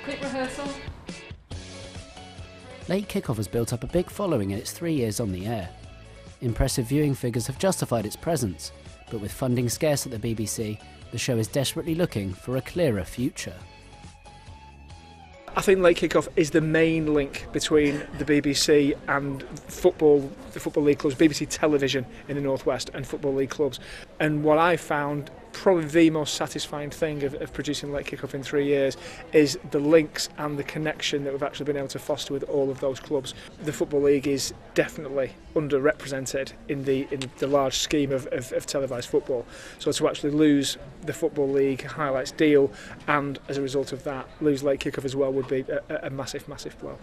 Quick rehearsal. Late Kickoff has built up a big following in its 3 years on the air. Impressive viewing figures have justified its presence, but with funding scarce at the BBC, the show is desperately looking for a clearer future. I think Late Kickoff is the main link between the BBC and football, the Football League clubs, BBC Television in the North West and Football League clubs. And what I found probably the most satisfying thing of producing Late Kickoff in 3 years is the links and the connection that we've actually been able to foster with all of those clubs. The Football League is definitely underrepresented in the large scheme of televised football. So to actually lose the Football League highlights deal and as a result of that lose Late Kickoff as well would be a massive, massive blow.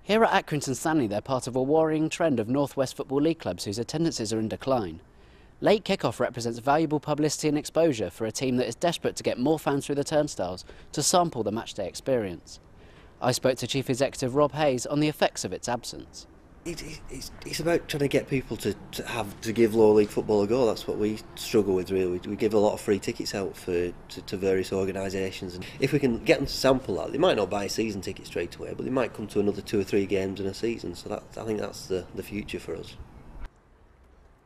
Here at Accrington Stanley, they're part of a worrying trend of North West Football League clubs whose attendances are in decline. Late Kickoff represents valuable publicity and exposure for a team that is desperate to get more fans through the turnstiles to sample the matchday experience. I spoke to Chief Executive Rob Hayes on the effects of its absence. It's about trying to get people to give lower league football a go. That's what we struggle with, really. We give a lot of free tickets out to various organisations, and if we can get them to sample that, they might not buy a season ticket straight away, but they might come to another 2 or 3 games in a season. So I think that's the future for us.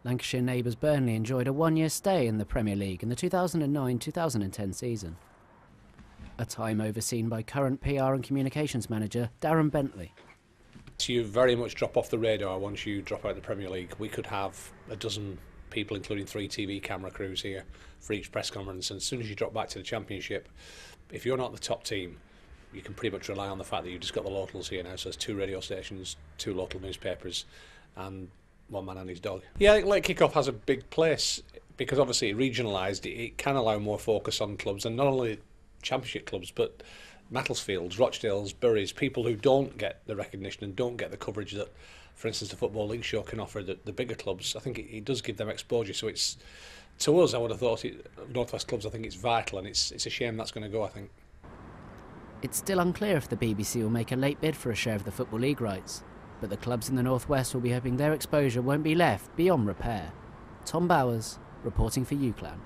Lancashire neighbours Burnley enjoyed a one-year stay in the Premier League in the 2009-2010 season. A time overseen by current PR and communications manager Darren Bentley. You very much drop off the radar once you drop out of the Premier League. We could have a dozen people, including 3 TV camera crews here for each press conference, and as soon as you drop back to the Championship, if you're not the top team, you can pretty much rely on the fact that you've just got the locals here now. So there's 2 radio stations, 2 local newspapers, and 1 man and his dog. Yeah, I think Late Kickoff has a big place because obviously regionalised, it can allow more focus on clubs, and not only Championship clubs but Macclesfields, Rochdales, Burys, people who don't get the recognition and don't get the coverage that, for instance, the Football League show can offer the bigger clubs. I think it does give them exposure. So it's, to us, I would have thought, North West clubs, I think it's vital, and it's a shame that's going to go, I think. It's still unclear if the BBC will make a late bid for a share of the Football League rights, but the clubs in the North West will be hoping their exposure won't be left beyond repair. Tom Bowers, reporting for UCLan.